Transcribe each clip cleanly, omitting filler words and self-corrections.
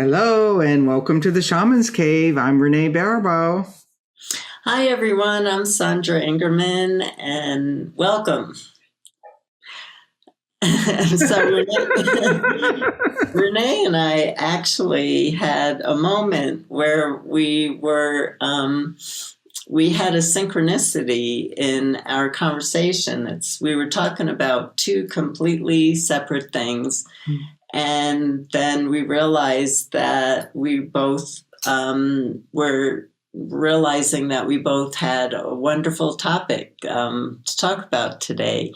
Hello and welcome to the Shaman's Cave. I'm Renee Baribeau. Hi, everyone. I'm Sandra Ingerman, and welcome. So Renee and I actually had a moment where we had a synchronicity in our conversation. We were talking about two completely separate things. And then we realized that we both were realizing that we both had a wonderful topic to talk about today.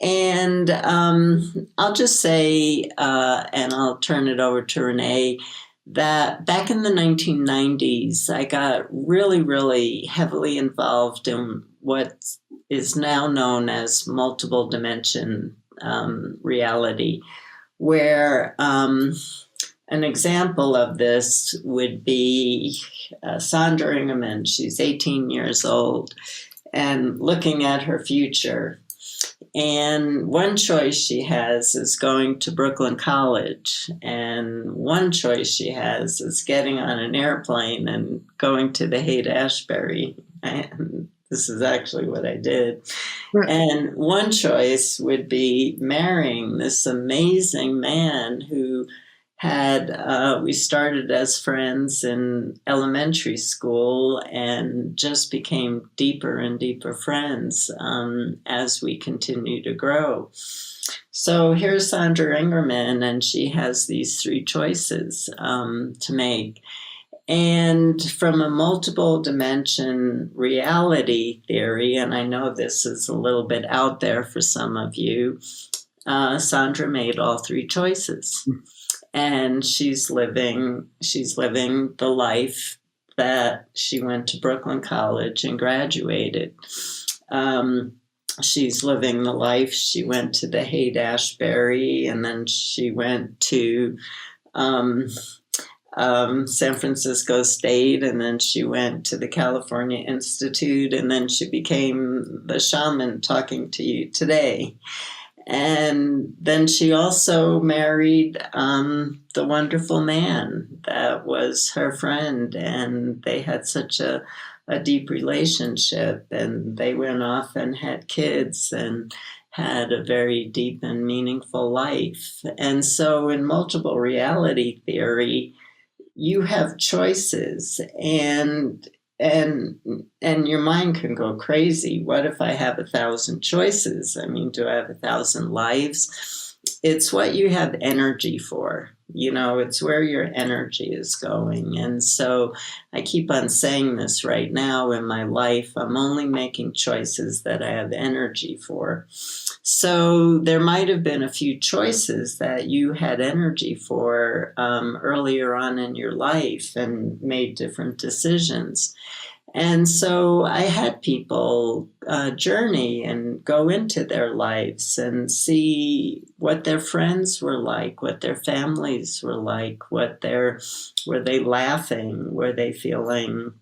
And I'll just say, and I'll turn it over to Renee, that back in the 1990s, I got really, really heavily involved in what is now known as multiple dimension reality, where an example of this would be Sandra Ingerman. She's 18 years old and looking at her future. And one choice she has is going to Brooklyn College. And one choice she has is getting on an airplane and going to the Haight-Ashbury. And this is actually what I did. Right. And one choice would be marrying this amazing man who we started as friends in elementary school and just became deeper and deeper friends as we continue to grow. So here's Sandra Ingerman, and she has these three choices to make. And from a multiple dimension reality theory, and I know this is a little bit out there for some of you, Sandra made all three choices. And she's living the life that she went to Brooklyn College and graduated. She's living the life. She went to the Haight-Ashbury, and then she went to San Francisco State, and then she went to the California Institute, and then she became the shaman talking to you today. And then she also married the wonderful man that was her friend, and they had such a deep relationship, and they went off and had kids and had a very deep and meaningful life. And so in multiple reality theory, you have choices, and your mind can go crazy. What if I have 1,000 choices? I mean, do I have 1,000 lives? It's what you have energy for. It's where your energy is going. And so I keep on saying this right now in my life. I'm only making choices that I have energy for. So there might have been a few choices that you had energy for earlier on in your life and made different decisions. And so I had people journey and go into their lives and see what their friends were like, what their families were like, were they laughing, were they feeling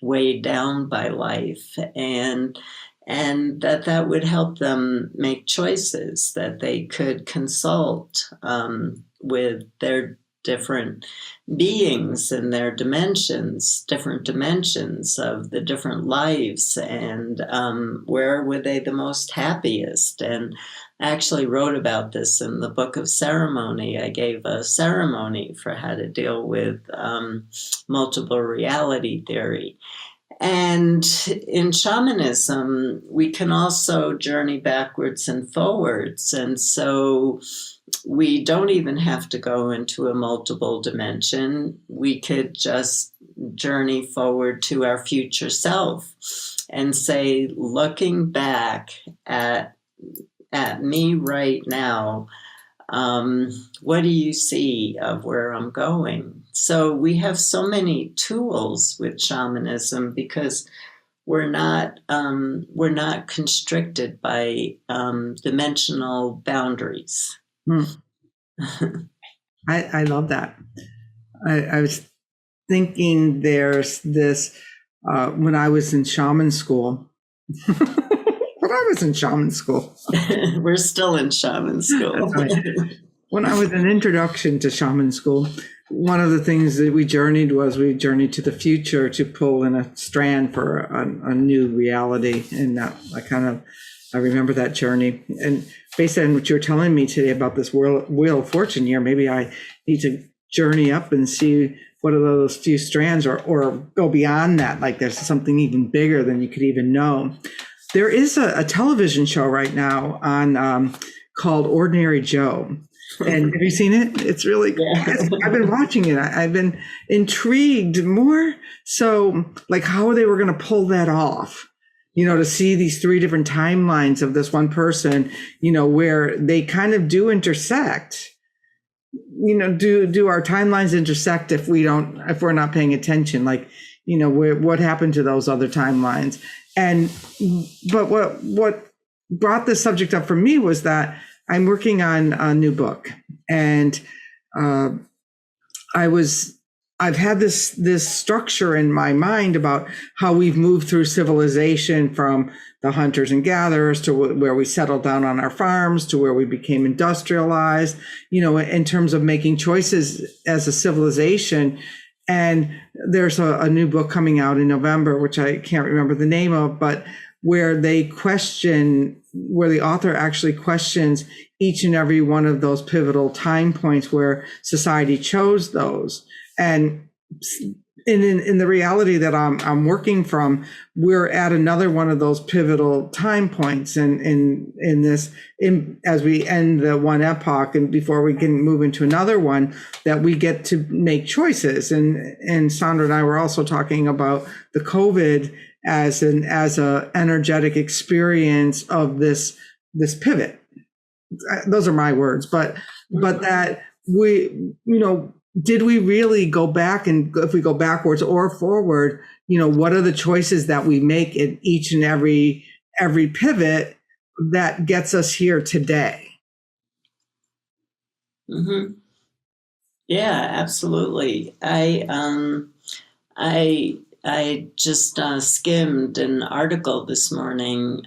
weighed down by life, and that would help them make choices, that they could consult with their different beings and their different dimensions of the different lives, and where were they the most happiest. And I actually wrote about this in the book of ceremony. I gave a ceremony for how to deal with multiple reality theory. And in shamanism, we can also journey backwards and forwards. And so we don't even have to go into a multiple dimension. We could just journey forward to our future self and say, looking back at me right now, what do you see of where I'm going? So we have so many tools with shamanism because we're not constricted by dimensional boundaries. I love that. I was thinking there's this when I was in shaman school. When I was in shaman school. We're still in shaman school. When I was an introduction to shaman school, one of the things that we journeyed to the future to pull in a strand for a new reality. And that I remember that journey. And based on what you're telling me today about this Wheel of Fortune year, maybe I need to journey up and see what are those few strands, or go beyond that. Like there's something even bigger than you could even know. There is a television show right now on called Ordinary Joe. And have you seen it? It's really, I've been watching it. I've been intrigued more. So like how they were going to pull that off, to see these three different timelines of this one person, where they kind of do intersect. Do our timelines intersect if we're not paying attention? Like, what happened to those other timelines? But what brought this subject up for me was that I'm working on a new book, and I've had this structure in my mind about how we've moved through civilization from the hunters and gatherers to where we settled down on our farms to where we became industrialized, in terms of making choices as a civilization. And there's a new book coming out in November, which I can't remember the name of, but where the author actually questions each and every one of those pivotal time points where society chose those. And in the reality that I'm working from, we're at another one of those pivotal time points, and as we end the one epoch and before we can move into another one, that we get to make choices. And Sandra and I were also talking about the COVID as a energetic experience of this pivot. Those are my words, but that we, did we really go back, and if we go backwards or forward, what are the choices that we make in each and every pivot that gets us here today? Mm-hmm. Yeah, absolutely. I just skimmed an article this morning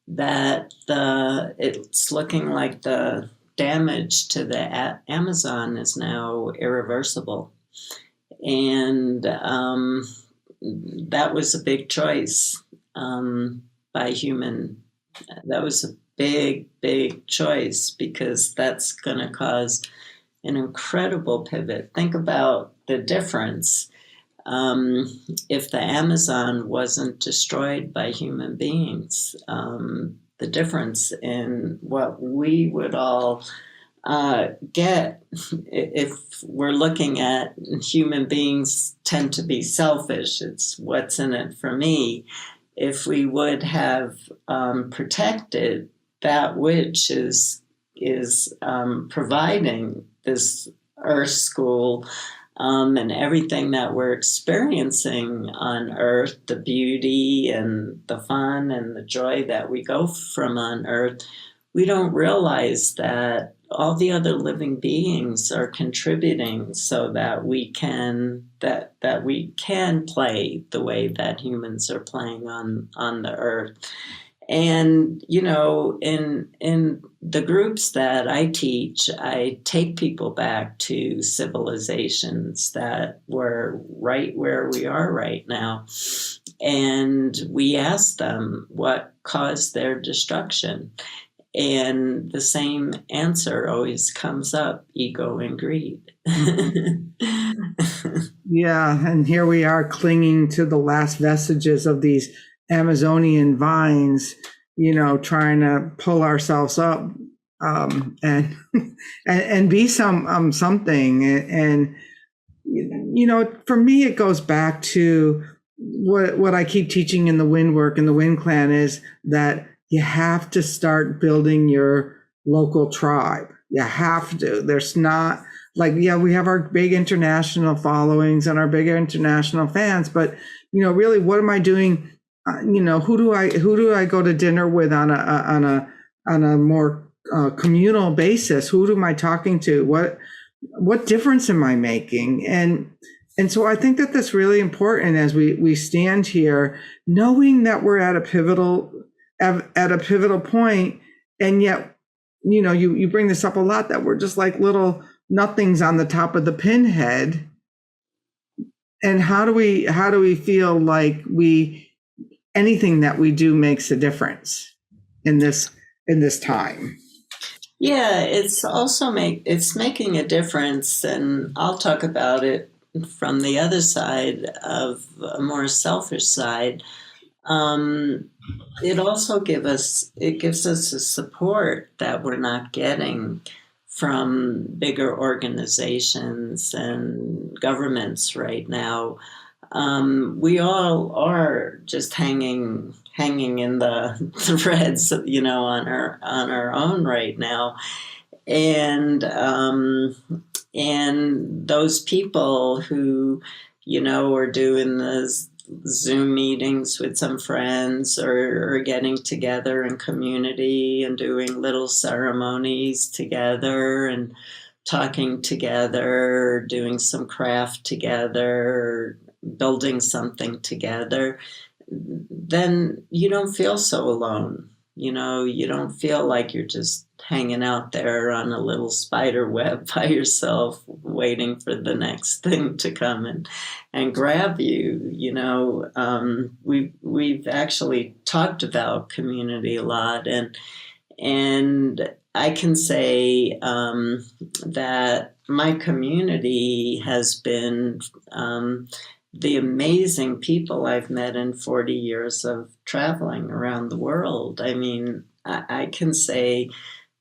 that it's looking like the damage to the Amazon is now irreversible. And that was a big choice by human. That was a big, big choice, because that's going to cause an incredible pivot. Think about the difference if the Amazon wasn't destroyed by human beings. The difference in what we would all get if we're looking at human beings tend to be selfish. It's what's in it for me. If we would have protected that which is providing this Earth School and everything that we're experiencing on Earth, the beauty and the fun and the joy that we go from on Earth, we don't realize that all the other living beings are contributing so that we can play the way that humans are playing on the Earth. And, in the groups that I teach, I take people back to civilizations that were right where we are right now. And we ask them what caused their destruction. And the same answer always comes up: ego and greed. Yeah, and here we are clinging to the last vestiges of these Amazonian vines, trying to pull ourselves up and be something. And for me, it goes back to what I keep teaching in the wind work and the wind clan, is that you have to start building your local tribe. You have to. There's not we have our big international followings and our big international fans, but really, what am I doing? Who do I go to dinner with on a more communal basis? Who am I talking to? What difference am I making? And so I think that that's really important as we stand here, knowing that we're at a pivotal point, and yet you bring this up a lot, that we're just like little nothings on the top of the pinhead. And how do we feel like anything that we do makes a difference in this time? Yeah, it's also it's making a difference, and I'll talk about it from the other side, of a more selfish side. It also gives us a support that we're not getting from bigger organizations and governments right now. We all are just hanging in the threads, on our own right now, and those people who, are doing the Zoom meetings with some friends, or getting together in community and doing little ceremonies together and talking together, doing some craft together, building something together, then you don't feel so alone. You don't feel like you're just hanging out there on a little spider web by yourself, waiting for the next thing to come and grab you. We've actually talked about community a lot, and I can say that my community has been the amazing people I've met in 40 years of traveling around the world. I mean, I can say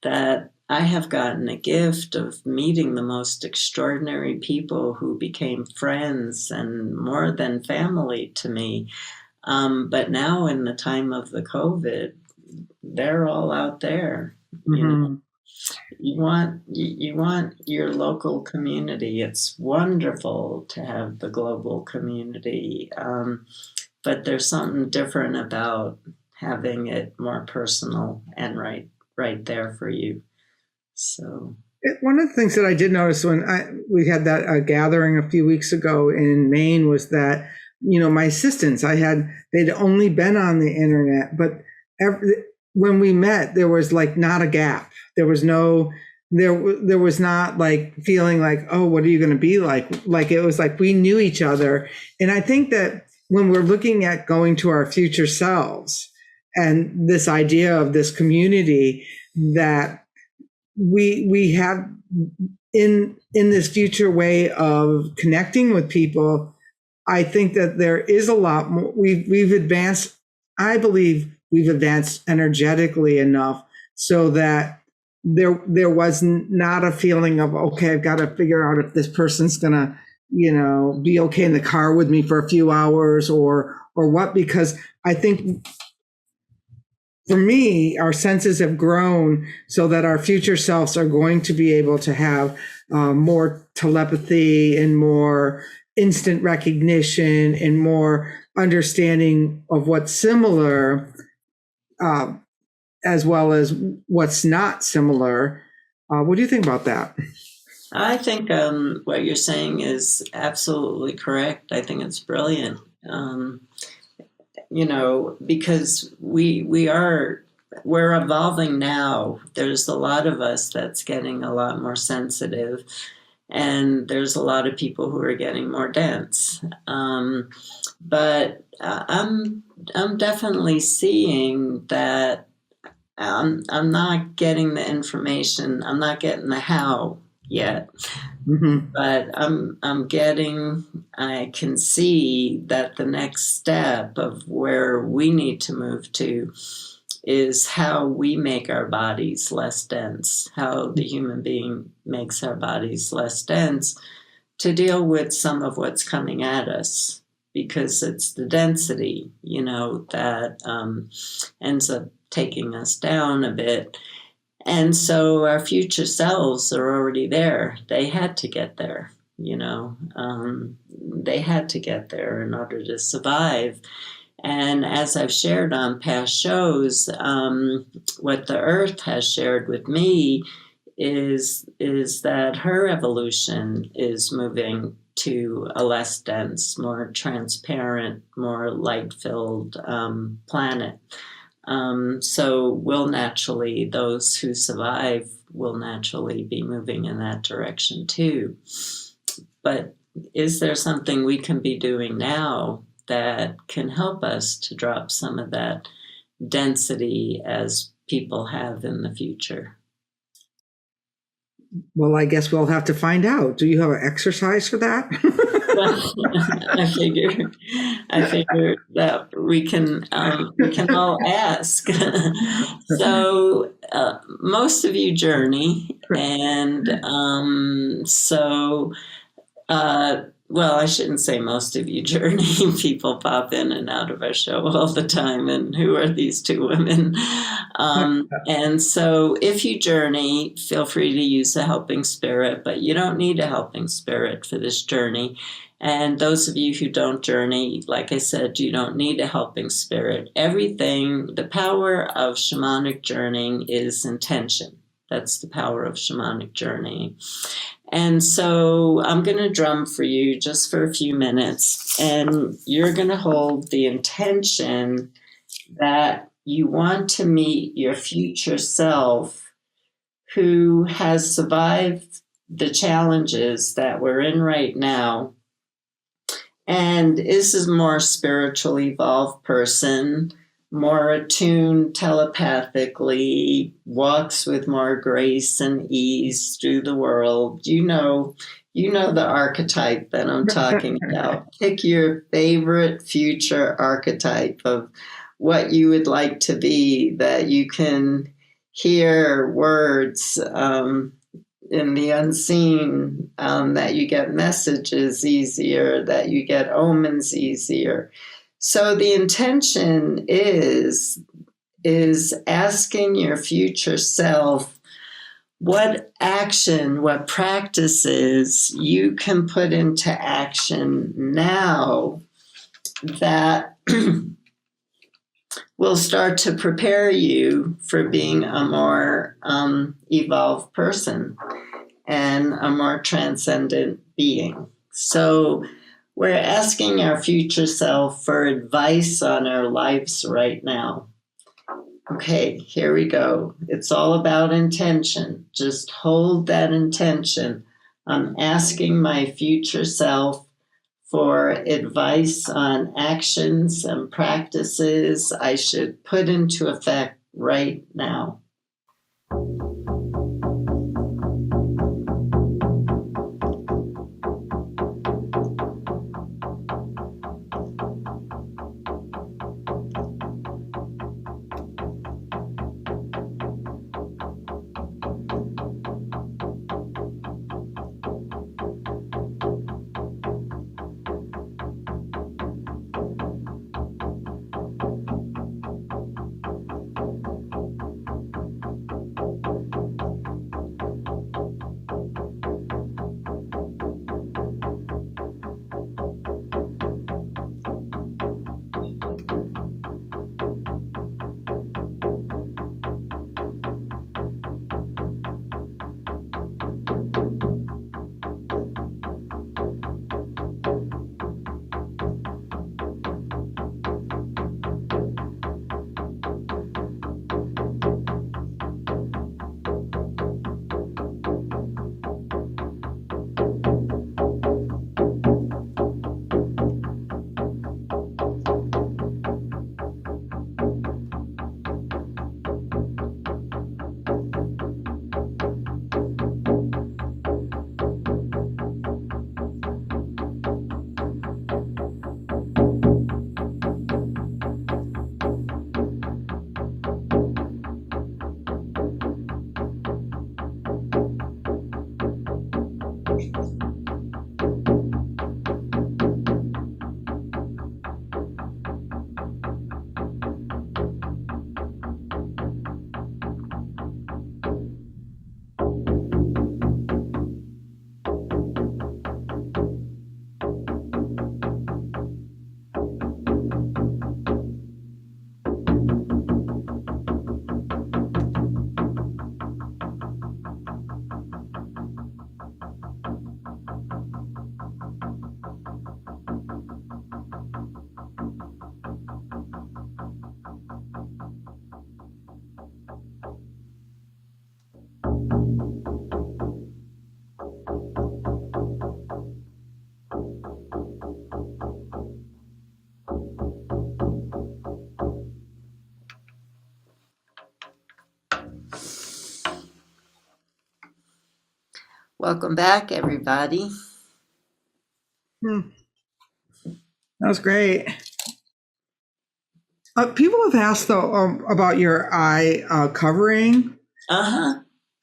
that I have gotten a gift of meeting the most extraordinary people who became friends and more than family to me. But now, in the time of the COVID, they're all out there. Mm-hmm. You want your local community. It's wonderful to have the global community, but there's something different about having it more personal and right there for you. So one of the things that I did notice when we had that gathering a few weeks ago in Maine was that my assistants, they'd only been on the internet, but when we met, there was like not a gap. There was not like feeling like, oh, what are you going to be like? Like, it was like we knew each other. And I think that when we're looking at going to our future selves and this idea of this community that we have in this future way of connecting with people, I think that there is a lot more. We've advanced. I believe we've advanced energetically enough so that there was not a feeling of, okay, I've got to figure out if this person's gonna, be okay in the car with me for a few hours or what, because I think for me, our senses have grown so that our future selves are going to be able to have more telepathy and more instant recognition and more understanding of what's similar, as well as what's not similar. What do you think about that? I think what you're saying is absolutely correct. I think it's brilliant. Because we're evolving now. There's a lot of us that's getting a lot more sensitive, and there's a lot of people who are getting more dense. But I'm definitely seeing that I'm not getting the information. I'm not getting the how yet. Mm-hmm. But I can see that the next step of where we need to move to is how we make our bodies less dense, how the human being makes our bodies less dense to deal with some of what's coming at us, because it's the density, that ends up taking us down a bit. And so our future selves are already there. They had to get there, they had to get there in order to survive. And as I've shared on past shows, what the Earth has shared with me is that her evolution is moving to a less dense, more transparent, more light-filled planet. So those who survive will naturally be moving in that direction too. But is there something we can be doing now that can help us to drop some of that density as people have in the future? Well, I guess we'll have to find out. Do you have an exercise for that? I figure that we can all ask. So most of you journey, and well, I shouldn't say most of you journey. People pop in and out of our show all the time, and who are these two women? And so if you journey, feel free to use a helping spirit, but you don't need a helping spirit for this journey. And those of you who don't journey, like I said, you don't need a helping spirit. The power of shamanic journeying is intention. That's the power of shamanic journeying. And so I'm going to drum for you just for a few minutes, and you're going to hold the intention that you want to meet your future self who has survived the challenges that we're in right now and is a more spiritually evolved person, more attuned telepathically, walks with more grace and ease through the world. You know the archetype that I'm talking about. Pick your favorite future archetype of what you would like to be, that you can hear words in the unseen, that you get messages easier, that you get omens easier. So the intention is asking your future self what action, what practices you can put into action now that will start to prepare you for being a more evolved person and a more transcendent being. So we're asking our future self for advice on our lives right now. Okay, here we go. It's all about intention. Just hold that intention. I'm asking my future self for advice on actions and practices I should put into effect right now. Welcome back, everybody. That was great. People have asked though about your eye covering,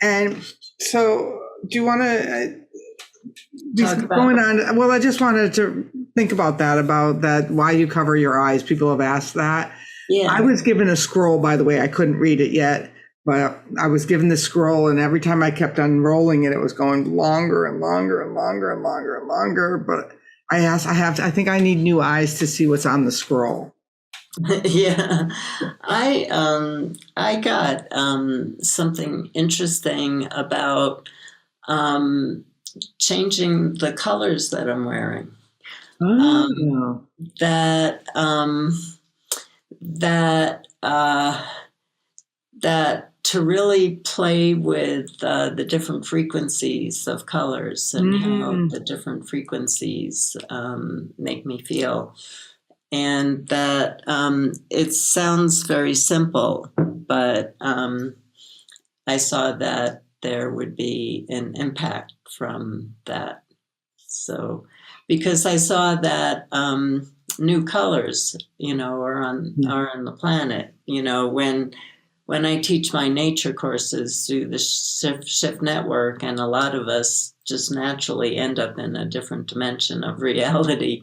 and so do you want to going on? Well, I just wanted to think about that. Why you cover your eyes? People have asked that. Yeah. I was given a scroll, by the way. I couldn't read it yet, but I was given the scroll, and every time I kept unrolling it, it was going longer and longer and longer and longer and longer. But I think I need new eyes to see what's on the scroll. Yeah, I got something interesting about changing the colors that I'm wearing. That to really play with the different frequencies of colors and how the different frequencies make me feel. And that it sounds very simple, but I saw that there would be an impact from that. So, because I saw that new colors, are on the planet. When I teach my nature courses through the Shift Network, and a lot of us just naturally end up in a different dimension of reality.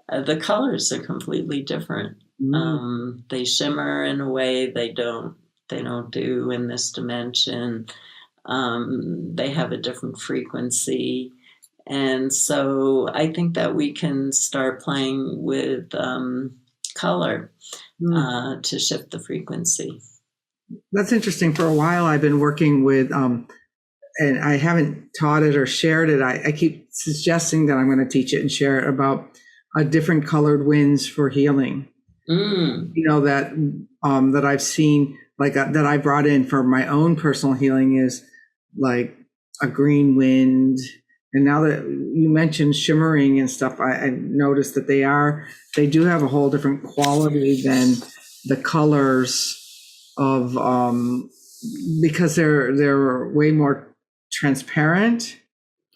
The colors are completely different. They shimmer in a way they don't do in this dimension. They have a different frequency. And so I think that we can start playing with color to shift the frequency. That's interesting. For a while, I've been working with, and I haven't taught it or shared it. I keep suggesting that I'm going to teach it and share it about different colored winds for healing. That I've seen, that I brought in for my own personal healing is like a green wind. And now that you mentioned shimmering and stuff, I noticed that they do have a whole different quality than the colors of, because they're way more transparent.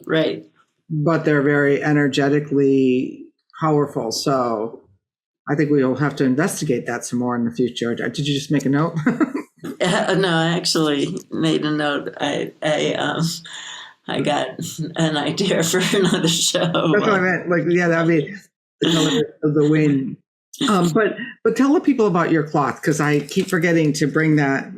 Right. But they're very energetically powerful. So I think we'll have to investigate that some more in the future. Did you just make a note? No, I actually made a note. I got an idea for another show. That's what I meant. That'd be the color of the wind. But tell the people about your cloth, because I keep forgetting to bring that.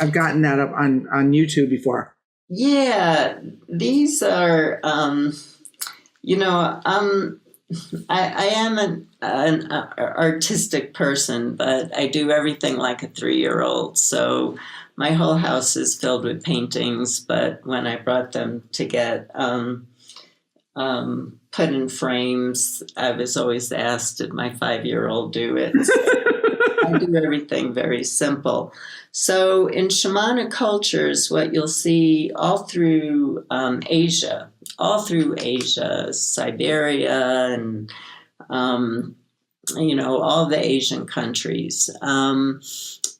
I've gotten that up on YouTube before. Yeah, these are, I am an artistic person, but I do everything like a 3-year-old. So my whole house is filled with paintings, but when I brought them to get put in frames, I was always asked, did my 5-year-old do it? So I do everything very simple. So in shamanic cultures, what you'll see all through Asia, Siberia, and all the Asian countries,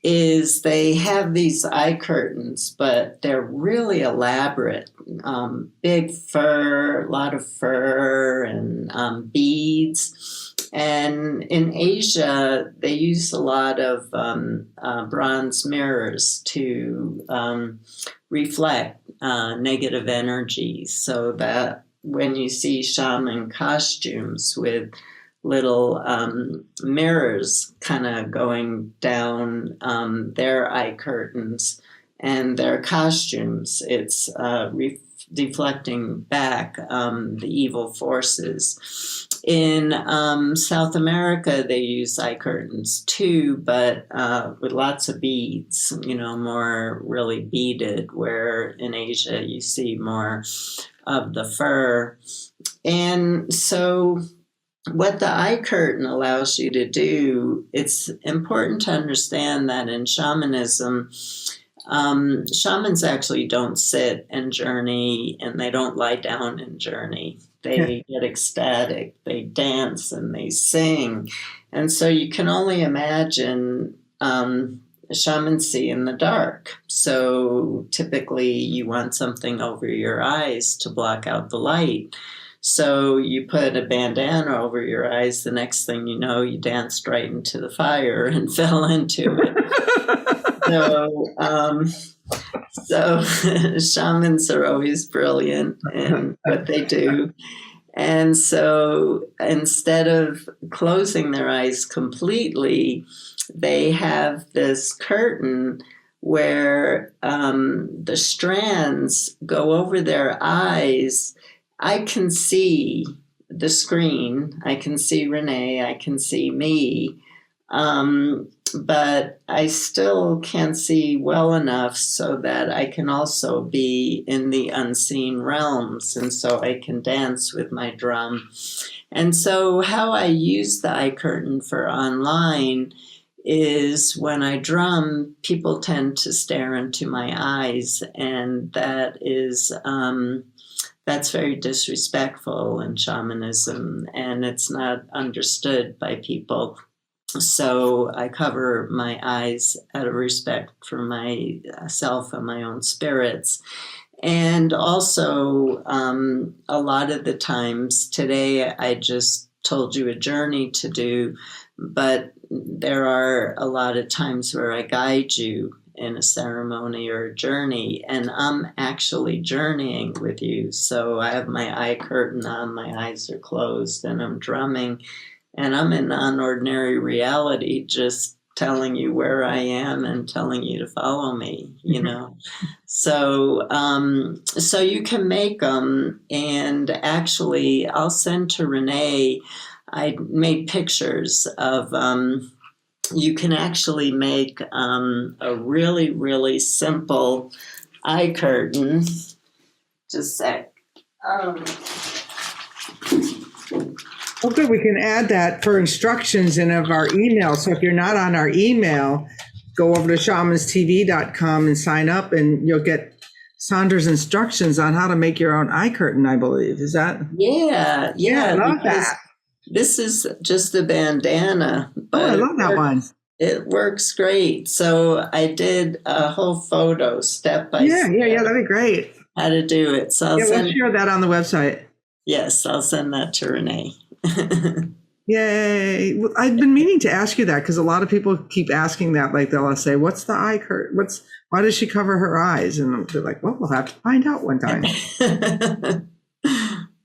is they have these eye curtains, but they're really elaborate. Big fur, a lot of fur, and beads. And in Asia, they use a lot of bronze mirrors to reflect negative energies, so that when you see shaman costumes with little mirrors kind of going down their eye curtains and their costumes, it's deflecting back the evil forces. In South America, they use eye curtains too, but with lots of beads, more really beaded, where in Asia you see more of the fur. And so what the eye curtain allows you to do, it's important to understand that in shamanism, shamans actually don't sit and journey, and they don't lie down and journey. They get ecstatic, they dance, and they sing. And so you can only imagine shamans see in the dark. So typically you want something over your eyes to block out the light. So you put a bandana over your eyes. The next thing you know, you danced right into the fire and fell into it. So shamans are always brilliant in what they do. And so instead of closing their eyes completely, they have this curtain where the strands go over their eyes. I can see the screen. I can see Renee. I can see me. But I still can't see well enough so that I can also be in the unseen realms. And so I can dance with my drum. And so how I use the eye curtain for online is when I drum, people tend to stare into my eyes. And that's very disrespectful in shamanism, and it's not understood by people. So I cover my eyes out of respect for myself and my own spirits. And also, a lot of the times today, I just told you a journey to do, but there are a lot of times where I guide you in a ceremony or a journey, and I'm actually journeying with you. So I have my eye curtain on, my eyes are closed, and I'm drumming. And I'm in non-ordinary reality, just telling you where I am and telling you to follow me, you know. So you can make them. And actually, I'll send to Renee. I made pictures of, you can actually make a really, really simple eye curtain. Just a sec. Oh, good. We can add that for instructions in of our email. So if you're not on our email, go over to shamanstv.com and sign up, and you'll get Sandra's instructions on how to make your own eye curtain, I believe. Is that? Yeah. I love that. This is just a bandana. But I love that one. It works great. So I did a whole photo step by step. Yeah, that'd be great. How to do it. So we'll share that on the website. Yes, I'll send that to Renee. Yay. I've been meaning to ask you that because a lot of people keep asking that. Like they'll say, what's the eye curtain? Why does she cover her eyes? And they're like, well, we'll have to find out one time.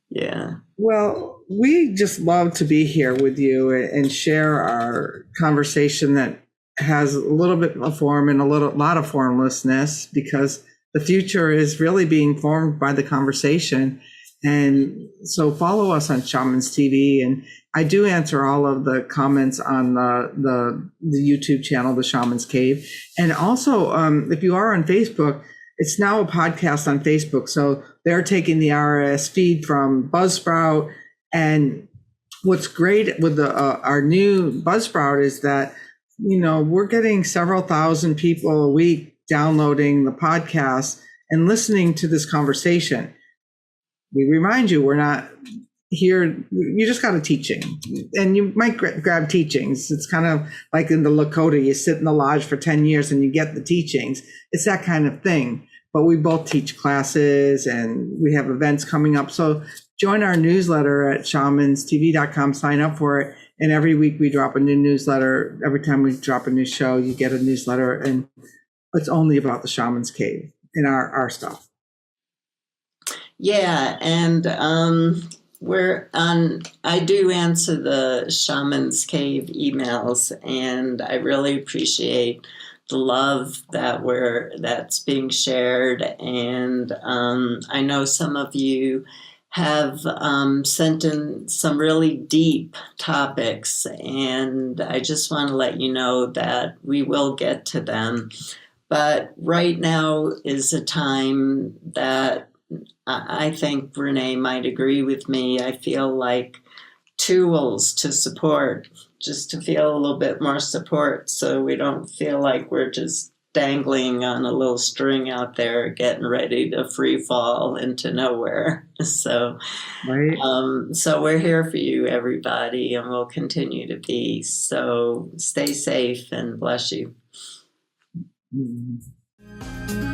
Yeah. Well, we just love to be here with you and share our conversation that has a little bit of form and a lot of formlessness, because the future is really being formed by the conversation. And so follow us on Shamans TV. And I do answer all of the comments on the YouTube channel, The Shaman's Cave. And also, if you are on Facebook, it's now a podcast on Facebook. So they're taking the RSS feed from Buzzsprout. And what's great with our new Buzzsprout is that, we're getting several thousand people a week downloading the podcast and listening to this conversation. We remind you, we're not here. You just got a teaching, and you might grab teachings. It's kind of like in the Lakota, you sit in the lodge for 10 years and you get the teachings. It's that kind of thing. But we both teach classes and we have events coming up. So join our newsletter at shamanstv.com, sign up for it. And every week we drop a new newsletter. Every time we drop a new show, you get a newsletter, and it's only about the Shaman's Cave and our stuff. Yeah, and I do answer the Shaman's Cave emails, and I really appreciate the love that's being shared. And I know some of you have sent in some really deep topics, and I just want to let you know that we will get to them. But right now is a time that I think Renee might agree with me. I feel like tools to support, just to feel a little bit more support, so we don't feel like we're just dangling on a little string out there getting ready to free fall into nowhere. So, right. So we're here for you, everybody, and we'll continue to be. So stay safe and bless you. Mhm.